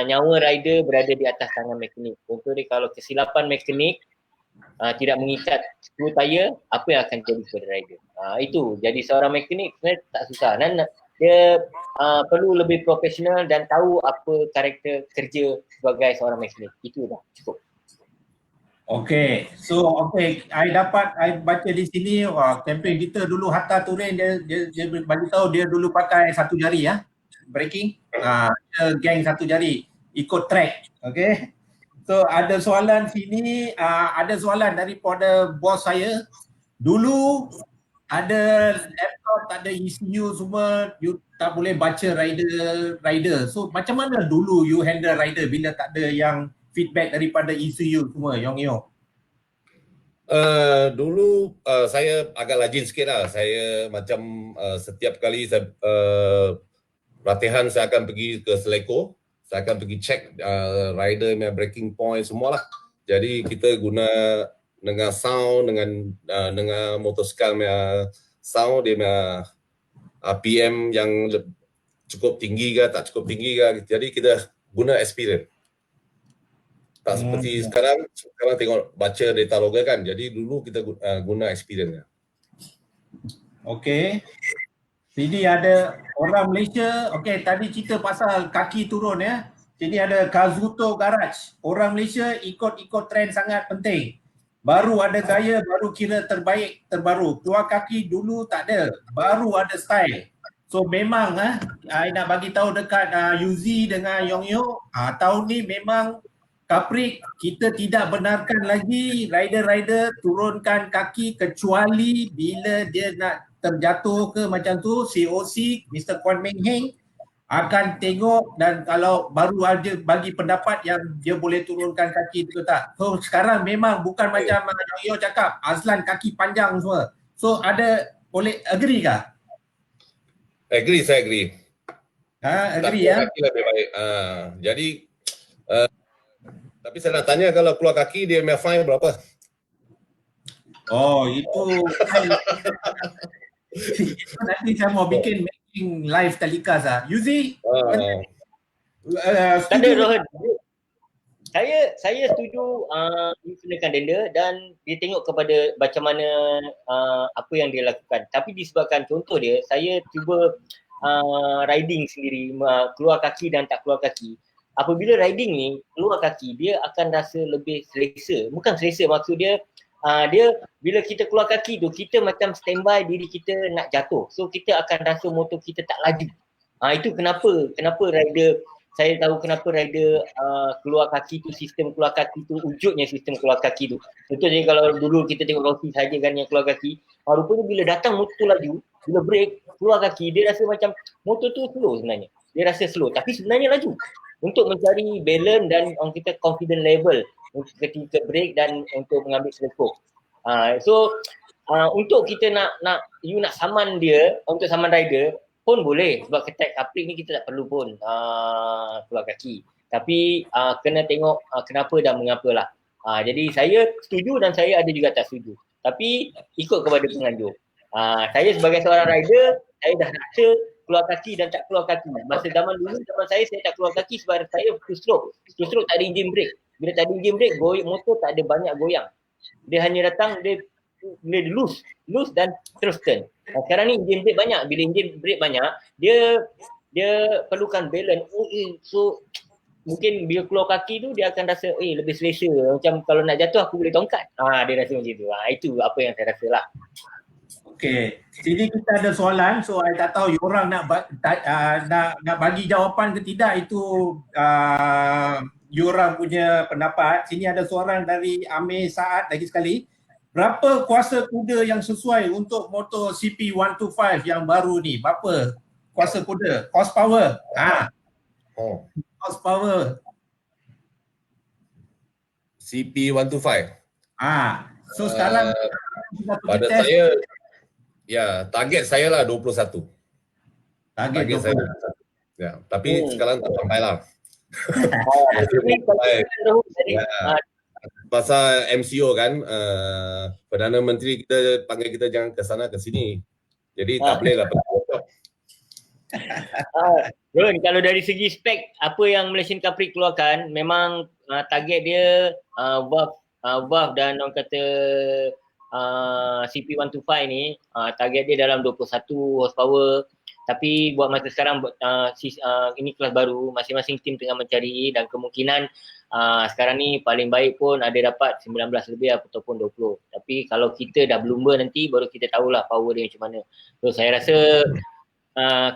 nyawa rider berada di atas tangan mekanik. Contoh dia kalau kesilapan mekanik, tidak mengikat skru tayar, apa yang akan jadi kepada rider? Itu, jadi seorang mekanik sebenarnya tak susah. Dan dia perlu lebih profesional dan tahu apa karakter kerja sebagai seorang mekanik. Itu dah cukup. Okey, I baca di sini, kempen kita dulu Hatta Turin dia bagi tahu dia dulu pakai satu jari braking, geng satu jari ikut track. Okey. So ada soalan sini, ada soalan daripada bos saya. Dulu ada laptop, tak ada ECU semua, you tak boleh baca rider. So macam mana dulu you handle rider bila tak ada yang feedback daripada ECU semua, Yong? Dulu saya agak lajin sikit lah. Saya macam setiap kali saya latihan, saya akan pergi ke Seleko. Saya akan pergi check rider punya breaking point semualah. Jadi kita guna dengan sound, dengan motosikal punya sound, dia punya RPM yang cukup tinggi ke tak cukup tinggi ke. Jadi kita guna experience. Tak seperti sekarang tengok baca data logger kan. Jadi dulu kita guna experience. Okey. Sini ada orang Malaysia. Okey, tadi cerita pasal kaki turun Sini ada Kazuto Garage. Orang Malaysia ikut trend sangat penting. Baru ada gaya, baru kira terbaik, terbaru. Keluar kaki dulu tak ada. Baru ada style. So memang I nak bagi tahu dekat Yuzi dengan Yongyo, tahun ni memang kaprik kita tidak benarkan lagi rider-rider turunkan kaki kecuali bila dia nak terjatuh ke macam tu. COC Mr. Kwan Meng Heng akan tengok, dan kalau baru ada bagi pendapat yang dia boleh turunkan kaki tu tak. So sekarang memang bukan macam Yongyo cakap Azlan kaki panjang semua. So ada, boleh agree ke? Agree, saya agree. Agree kaki lebih baik. Jadi tapi saya nak tanya, kalau keluar kaki dia punya fine berapa? Oh, itu nanti saya mau bikin live telecast Yuzi. Tak ada, Rohan. Saya setuju dikenakan denda dan dia tengok kepada macam mana apa yang dia lakukan. Tapi disebabkan contoh dia, saya cuba riding sendiri, keluar kaki dan tak keluar kaki. apabila riding ni keluar kaki, dia akan rasa lebih selesa. Bukan selesa, maksud dia dia bila kita keluar kaki tu, kita macam standby diri kita nak jatuh. So kita akan rasa motor kita tak laju. Itu kenapa rider, saya tahu kenapa rider keluar kaki tu, sistem keluar kaki tu, wujudnya sistem keluar kaki tu. Contohnya kalau dulu kita tengok Rossi saja kan yang keluar kaki, rupanya bila datang motor tu laju, bila break, keluar kaki, dia rasa macam motor tu slow sebenarnya. Dia rasa slow, tapi sebenarnya laju. Untuk mencari balance dan orang kita confident level ketika break dan untuk mengambil selekop. Untuk kita nak saman dia, untuk saman rider pun boleh, sebab ketat coupling ni kita tak perlu pun keluar kaki. Tapi kena tengok kenapa dan mengapa lah. Jadi saya setuju dan saya ada juga tak setuju. Tapi ikut kepada penganjur. Saya sebagai seorang rider, saya dah rasa keluar kaki dan tak keluar kaki. Masa zaman dulu, zaman saya tak keluar kaki sebab saya two stroke. Two stroke tak ada engine brake. Bila tak ada engine brake, motor tak ada banyak goyang. Dia hanya datang, dia loose dan terus turn. Sekarang ni engine brake banyak. Bila engine brake banyak, dia perlukan balance. So mungkin bila keluar kaki tu dia akan rasa lebih selesa. Macam kalau nak jatuh aku boleh tongkat. Dia rasa macam tu. Itu apa yang saya rasa lah. Okey, sini kita ada soalan, so saya tak tahu you orang nak bagi jawapan ke tidak, itu you orang punya pendapat. Sini ada soalan dari Amir Saad lagi sekali. Berapa kuasa kuda yang sesuai untuk motor CP125 yang baru ni? Berapa kuasa kuda? Horsepower. Horsepower. CP125. So sekarang pada saya, target saya lah 21. Target saya. Ya, tapi sekarang tak sampai lah. Pasal MCO kan, Perdana Menteri kita panggil kita jangan ke sana ke sini. Jadi tak boleh lah pergi workshop. Ron, kalau dari segi spek apa yang Malaysian Capri keluarkan, memang target dia valve dan orang kata CP125 ni target dia dalam 21 horsepower. Tapi buat masa sekarang ini kelas baru, masing-masing tim tengah mencari dan kemungkinan sekarang ni paling baik pun ada dapat 19 lebih ataupun 20. Tapi kalau kita dah berlumba nanti baru kita tahulah power dia macam mana. So saya rasa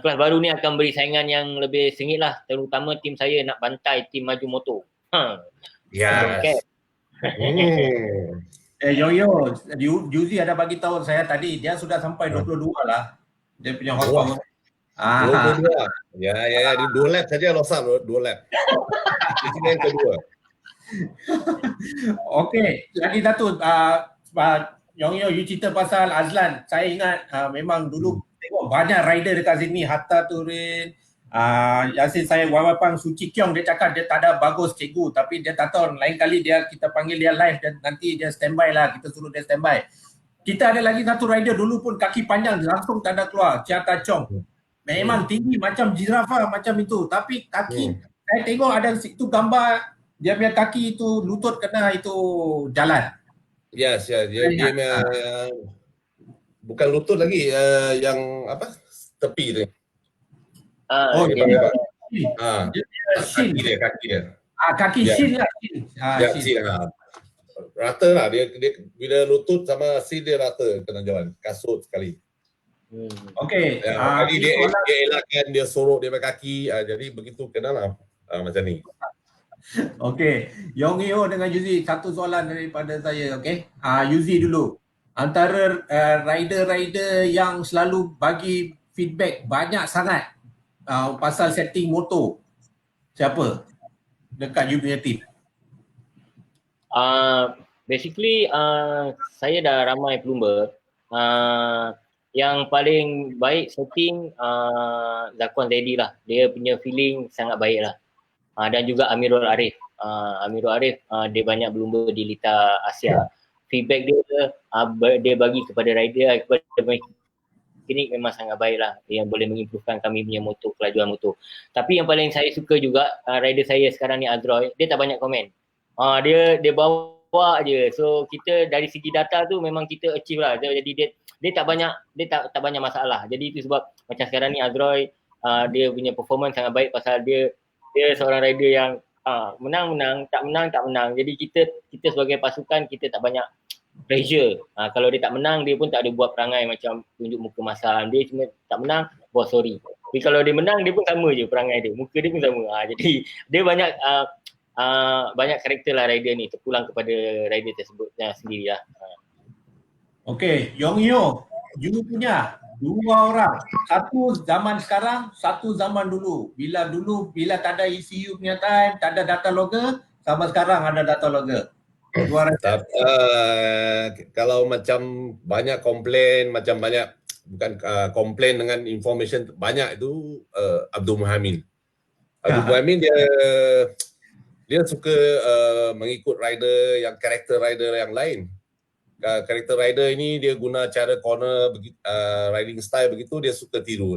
kelas baru ni akan beri saingan yang lebih sengit lah, terutama tim saya nak bantai tim maju motor. Yes. Yuzi ada bagi tahu saya tadi dia sudah sampai 22 lah dia punya horsepower. 22. Ya, dia 2 lap saja loss up, 2 lap. Ini yang kedua. Okey, lagi satu Yongyo, you cerita pasal Azlan. Saya ingat memang dulu tengok banyak rider dekat sini, Hatta Turin, Yasin saya Wawapang Suci Kiong, dia cakap dia tak ada bagus cikgu, tapi dia tak tahu lain kali kita panggil dia live dan nanti dia standby lah, kita suruh dia standby. Kita ada lagi satu rider dulu pun kaki panjang langsung tak ada keluar, Ciata Chong. Memang tinggi macam jirafah macam itu, tapi kaki saya tengok ada itu gambar dia punya kaki itu lutut kena itu jalan. Yes, dia bukan lutut lagi, yang apa? Tepi tu. Kaki dia. Kaki shin lah. Shin. Rata lah dia bila lutut sama shin dia rata kena jalan, kasut sekali. Okey. Kali dia elakkan, dia sorok dia pakai kaki, jadi begitu kenalah macam ni. Okey, Yongyo dengan Yuzi, satu soalan daripada saya, okey. Yuzi dulu. Antara rider-rider yang selalu bagi feedback banyak sangat pasal setting motor, siapa dekat you punya team? Basically saya dah ramai pelumba. Yang paling baik setting Zakwan Zedi lah. Dia punya feeling sangat baik lah. Dan juga Amirul Arif. Dia banyak berlumba di Lita Asia. Feedback dia bagi kepada rider, kepada mekanik memang sangat baik lah. Yang boleh mengimprovekan kami punya motor, kelajuan motor. Tapi yang paling saya suka juga rider saya sekarang ni Adroy, dia tak banyak komen. Dia bawa je. So kita dari segi data tu memang kita achieve lah. Jadi dia tak banyak masalah. Jadi itu sebab macam sekarang ni Adroy dia punya performance sangat baik pasal dia Dia seorang rider yang menang, tak menang. Jadi kita sebagai pasukan kita tak banyak pressure. Kalau dia tak menang, dia pun tak ada buat perangai macam tunjuk muka masam. Dia cuma tak menang, bos sorry. Tapi kalau dia menang, dia pun sama je perangai dia. Muka dia pun sama. Jadi dia banyak karakter lah rider ni, terpulang kepada rider tersebut sendiri lah. Okey, Yong Yo, you punya 2 orang. Satu zaman sekarang, satu zaman dulu. Bila tak ada ECU punya time, tak ada data logger, sama sekarang ada data logger. Dua rider. Kalau macam banyak komplain, macam banyak bukan komplain dengan information banyak itu Abdul Muhammad. Abdul Muhammad dia suka mengikut rider yang karakter rider yang lain. Karakter rider ini dia guna cara corner riding style begitu, dia suka tiru.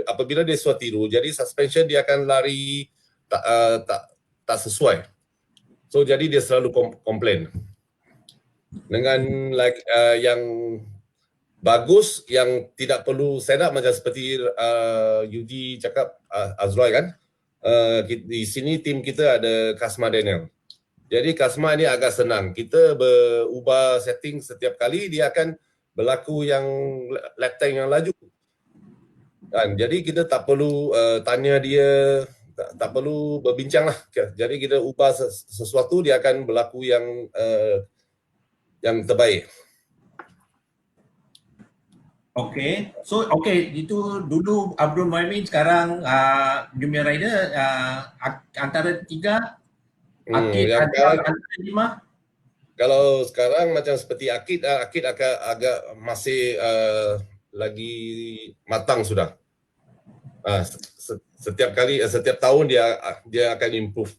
Apabila dia suka tiru, jadi suspension dia akan lari tak sesuai. So jadi dia selalu komplain. Dengan yang bagus, yang tidak perlu setup macam seperti Yuji cakap, Azroy kan, di sini tim kita ada Kasma Daniel. Jadi Kasma ni agak senang. Kita berubah setting setiap kali, dia akan berlaku yang lap time yang laju. Kan? Jadi kita tak perlu tanya dia, tak perlu berbincang lah. Jadi kita ubah sesuatu, dia akan berlaku yang terbaik. Okey. So itu dulu Abdul Muhammad, sekarang Junior Rider antara 3 Akid antara 5. Kalau sekarang macam seperti Akid agak masih lagi matang sudah. Setiap tahun dia akan improve.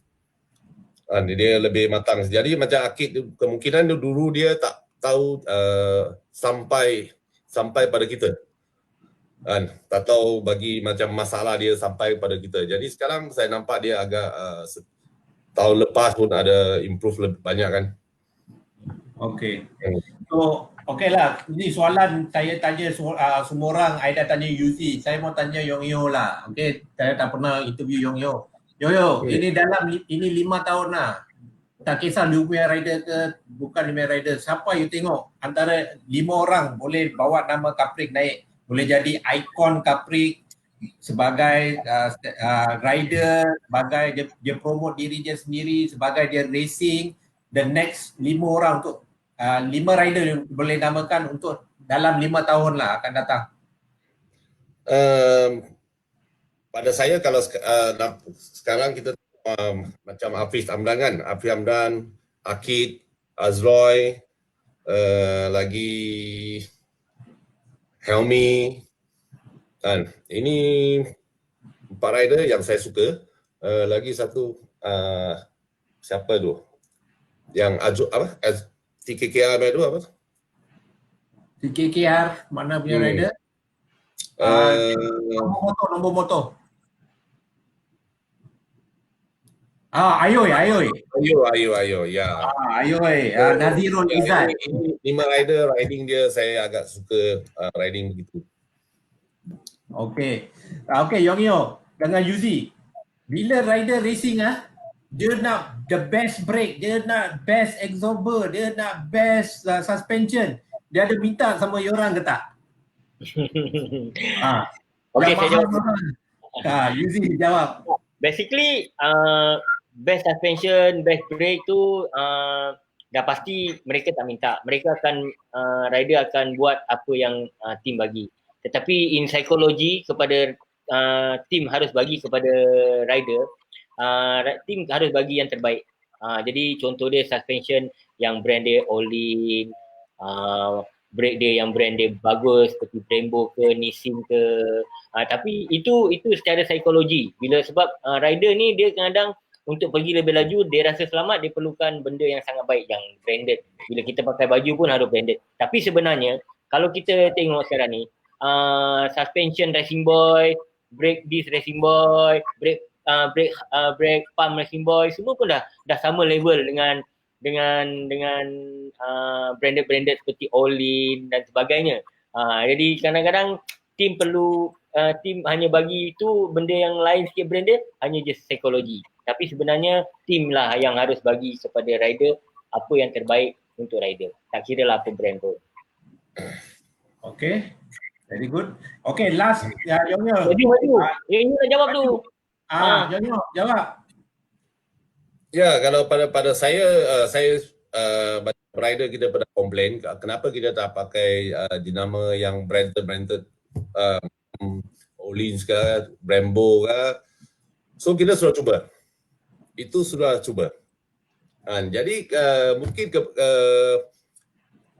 Dia lebih matang. Jadi macam Akid kemungkinan dulu dia tak tahu sampai pada kita. Tak tahu bagi macam masalah dia sampai pada kita. Jadi sekarang saya nampak dia agak tahun lepas pun ada improve lebih banyak kan. Okey. So okeylah, ini soalan saya tanya semua orang. I dah tanya Yuzi, saya mau tanya Yong Yo lah. Okey, saya tak pernah interview Yong Yo. Yong Yo, ini 5 tahun lah. Tak kisah lu punya rider ke bukan lu punya rider, siapa you tengok antara 5 orang boleh bawa nama Caprik naik, boleh jadi ikon Caprik sebagai rider, sebagai dia promote diri dia sendiri, sebagai dia racing, the next 5 orang untuk 5 rider yang boleh namakan untuk dalam 5 tahun lah akan datang. Pada saya kalau sekarang kita macam Hafiz Hamdan kan, Hafiz Hamdan, Akid, Azroy, lagi Helmi kan. Ini 4 rider yang saya suka. Lagi satu siapa tu? Yang TKKR tu apa? TKKR mana punya rider? Nombor motor. Ayoy ya. Ayoy, Nazirul Izzat. Ini 5 rider riding dia saya agak suka riding begitu. Okey, Yong Yo dengan Yuzi, bila rider racing dia nak the best brake, dia nak best absorber, dia nak best suspension. Dia ada minta sama orang ke tak? Okey, saya jawab. Yuzi jawab. Basically best suspension, best brake tu dah pasti mereka tak minta. Mereka akan rider akan buat apa yang team bagi. Tetapi in psikologi kepada team harus bagi kepada rider, team harus bagi yang terbaik. Jadi contoh dia suspension yang brand dia Olin, brake dia yang brand dia bagus seperti Brembo ke Nissin ke. Tapi itu secara psikologi. Sebab rider ni dia kadang untuk pergi lebih laju, dia rasa selamat, dia perlukan benda yang sangat baik, yang branded. Bila kita pakai baju pun harus branded. Tapi sebenarnya, kalau kita tengok sekarang ni, suspension Racing Boy, brake disc Racing Boy, brake pump Racing Boy, semua pun dah sama level dengan branded seperti Olin dan sebagainya. Jadi kadang-kadang team perlu team hanya bagi itu benda yang lain sikit brand dia, hanya just psikologi. Tapi sebenarnya team lah yang harus bagi kepada rider apa yang terbaik untuk rider. Tak kira lah apa brand pun. Okay, very good. Okay, last Yongyo. Maju. Yang nak jawab tu. Yongyo, jawab. Ya, kalau pada saya rider kita pernah komplain kenapa kita tak pakai jenama yang branded Olins ke, Brembo ke. So kita sudah cuba. Itu sudah cuba. Jadi mungkin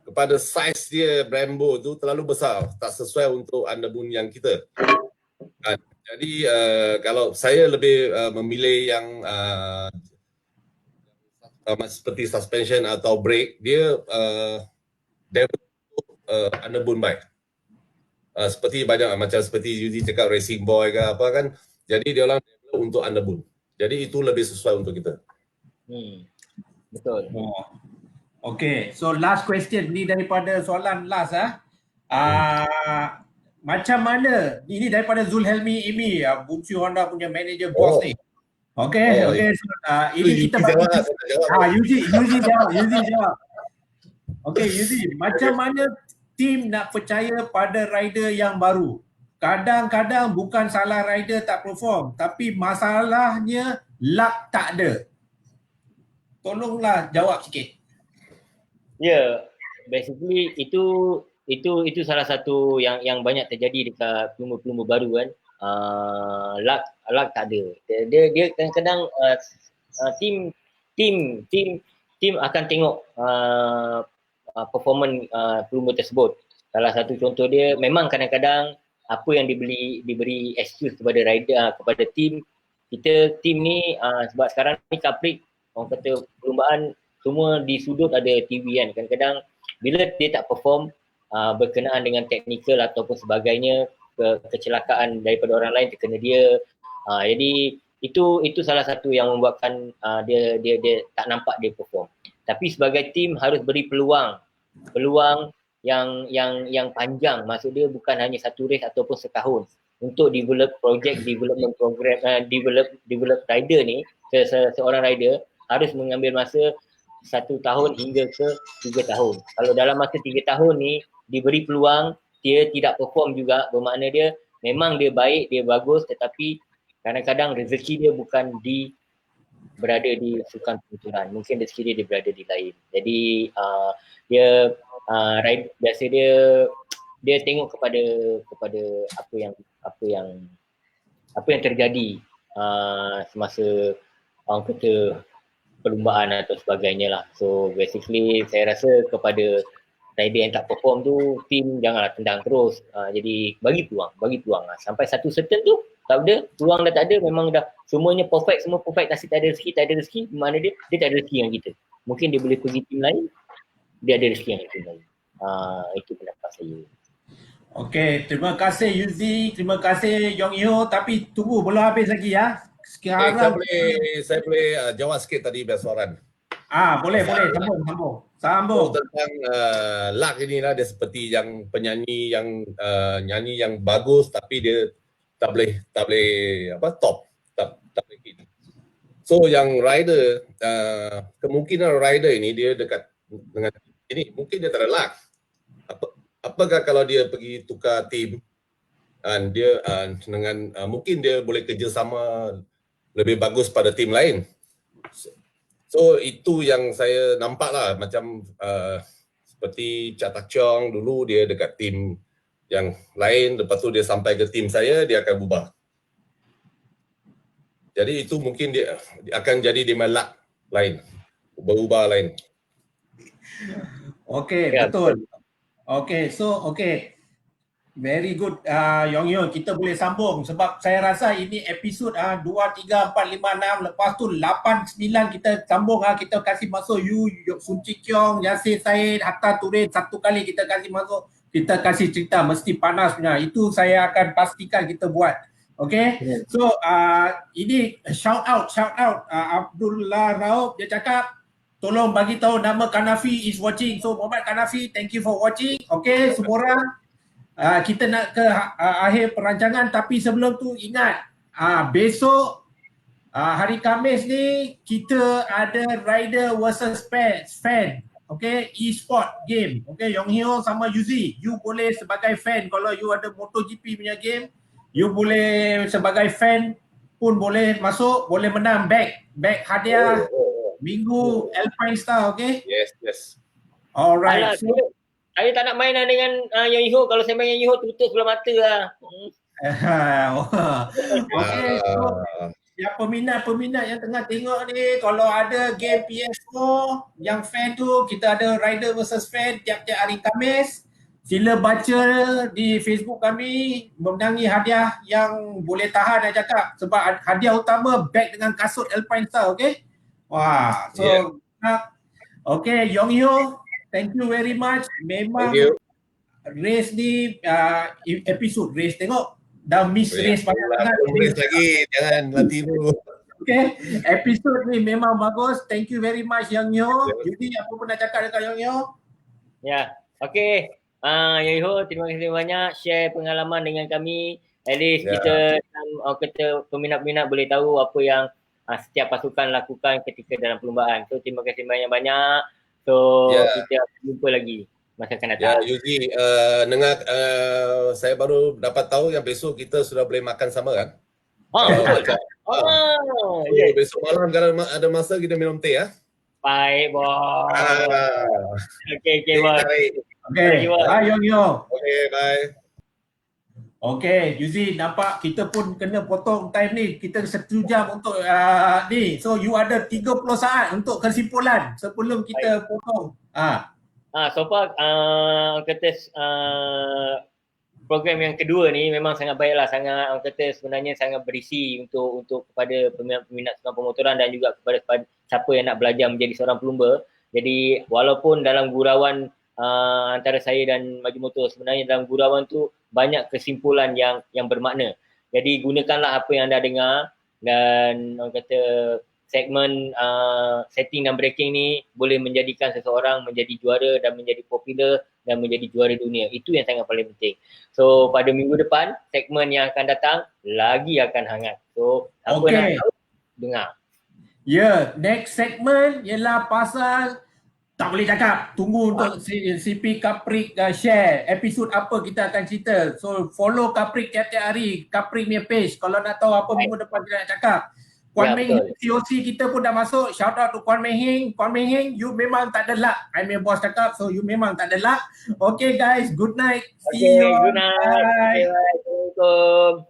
kepada saiz dia Brembo tu terlalu besar, tak sesuai untuk underbone yang kita. Jadi kalau saya lebih memilih yang seperti suspension atau brake, dia underbone bike. Seperti banyak macam seperti Yuzi cakap Racing Boy ke apa kan. Jadi dia orang develop untuk underbone. Jadi itu lebih sesuai untuk kita. Betul. Okay, so last question ni daripada soalan last macam mana ini daripada Zulhelmi Imi, Butsu Honda punya manager boss ni. Okay, so, ini kita Yuzi jawab. Okay, Yuzi, macam mana tim nak percaya pada rider yang baru? Kadang-kadang bukan salah rider tak perform, tapi masalahnya luck tak ada. Tolonglah jawab sikit. Basically itu salah satu yang banyak terjadi dekat pelumba-pelumba baru kan. Luck tak ada. Dia kadang-kadang tim akan tengok performance pelumba tersebut. Salah satu contoh dia memang kadang-kadang apa yang diberi excuse kepada rider, kepada tim ni sebab sekarang ni Caprik orang kata perlumbaan semua di sudut ada TV kan. Kadang-kadang bila dia tak perform berkenaan dengan teknikal ataupun sebagainya, kecelakaan daripada orang lain terkena dia. Jadi itu salah satu yang membuatkan dia tak nampak dia perform. Tapi sebagai tim harus beri peluang yang panjang. Maksud dia bukan hanya satu race ataupun setahun untuk development program, develop rider ni, seorang rider harus mengambil masa 1 tahun hingga ke 3 tahun. Kalau dalam masa 3 tahun ni diberi peluang, dia tidak perform juga, bermakna dia memang dia baik, dia bagus, tetapi kadang-kadang rezeki dia bukan berada di sukan penguturan. Mungkin rezeki dia berada di lain. Jadi biasa dia tengok kepada apa yang terjadi semasa orang kata perlumbaan atau sebagainya lah. So basically saya rasa kepada rider yang tak perform tu, tim janganlah tendang terus. Jadi bagi peluang lah. Sampai satu certain tu tak ada, peluang dah tak ada, memang dah semua perfect, nasib tak ada rezeki, mana dia tak ada rezeki dengan kita. Mungkin dia boleh pergi tim lain, dia ada rezeki yang tim lain. Itu pendapat saya. Okay, terima kasih Yuzi, terima kasih Yongyo, tapi tunggu belum habis lagi ya. Sekarang saya boleh jawab sikit tadi soalan. Boleh sambung. Tentang luck inilah, dia seperti yang penyanyi yang nyanyi yang bagus tapi dia tak boleh top, tak boleh hit. So yang rider, kemungkinan rider ini dia dekat dengan ini, mungkin dia tak ada luck. Apakah kalau dia pergi tukar tim dan dia dengan mungkin dia boleh kerjasama lebih bagus pada tim lain. So itu yang saya nampak lah, macam seperti Cak Tak Chong dulu dia dekat tim yang lain, lepas tu dia sampai ke tim saya, dia akan berubah. Jadi itu mungkin dia akan jadi dia luck lain, berubah lain. Okay, betul. Okay, so very good Yongyo, kita boleh sambung sebab saya rasa ini episod 2, 3, 4, 5, 6, lepas tu 8, 9 kita sambung kita kasih masuk Sun Chee Kiong, Yasir Said, Hatta Turin, satu kali kita kasih masuk, kita kasih cerita mesti panas punya. Itu saya akan pastikan kita buat. Okay, so ini shout out Abdullah Raub, dia cakap tolong bagi tahu nama Kanafi is watching. So Muhammad Kanafi, thank you for watching. Okay, semua orang kita nak ke akhir perancangan, tapi sebelum tu ingat besok hari Khamis ni kita ada rider versus fan. Okay, e-sport game. Okay, Yong Hyo sama Yuzi, you boleh sebagai fan kalau you ada MotoGP punya game, you boleh sebagai fan pun boleh masuk, boleh menang bag hadiah minggu Alpine Star. Okay, Yes. alright. Alah, So, saya tak nak main lah dengan Yang Iho. Kalau saya main Yang Iho, tutup sebelah mata lah. okay, so yang peminat yang tengah tengok ni, kalau ada game PS4 yang fan tu, kita ada rider versus fan tiap-tiap hari Khamis. Sila baca di Facebook kami, memenangi hadiah yang boleh tahan nak cakap, sebab hadiah utama bag dengan kasut Alpine Star. Okay, wah, so okay, Yong Hyo, thank you very much. Memang Thank you. race ni episode race, tengok dah miss race banyak Race lagi, jangan latih dulu. Okay, episod ni memang bagus. Thank you very much Yang Nyo. Jadi apa pun nak cakap dekat Yang Nyo? Ya, okey. Yang Iho, terima kasih banyak share pengalaman dengan kami. At least kita peminat-peminat boleh tahu apa yang setiap pasukan lakukan ketika dalam perlumbaan. So terima kasih banyak-banyak. So kita jumpa lagi masa akan datang. Yuzi, dengar saya baru dapat tahu yang besok kita sudah boleh makan sama kan? Besok malam kalau ada masa kita minum teh ya. Baik, bos. Okey, bos. Okay, bye Yong Yo. Okay, bye. Okay, Yuzi, nampak kita pun kena potong time ni. Kita 1 jam untuk ni. So you ada 30 saat untuk kesimpulan sebelum kita potong. So far program yang kedua ni memang sangat baiklah, sangat sebenarnya sangat berisi untuk kepada peminat sukan pemotoran dan juga kepada siapa yang nak belajar menjadi seorang pelumba. Jadi walaupun dalam gurauan antara saya dan Maju Motor, sebenarnya dalam gurauan tu banyak kesimpulan yang bermakna. Jadi gunakanlah apa yang anda dengar, dan segmen setting dan braking ni boleh menjadikan seseorang menjadi juara dan menjadi popular dan menjadi juara dunia. Itu yang sangat paling penting. So pada minggu depan, segmen yang akan datang lagi akan hangat. So apa nak tahu, dengar. Next segmen ialah pasal tak boleh cakap. Tunggu untuk CP Kaprik share episod apa kita akan cerita. So follow Kaprik tiap-tiap hari, Kaprik punya page kalau nak tahu apa minggu depan kita nak cakap. Kuan Meng Heng COC kita pun dah masuk. Shout out to Kuan Meng Heng. Kuan Meng Heng, you memang tak ada luck. I'm your boss cakap, so you memang tak ada luck. Okay guys, good night. See you. Good night. Bye. Assalamualaikum.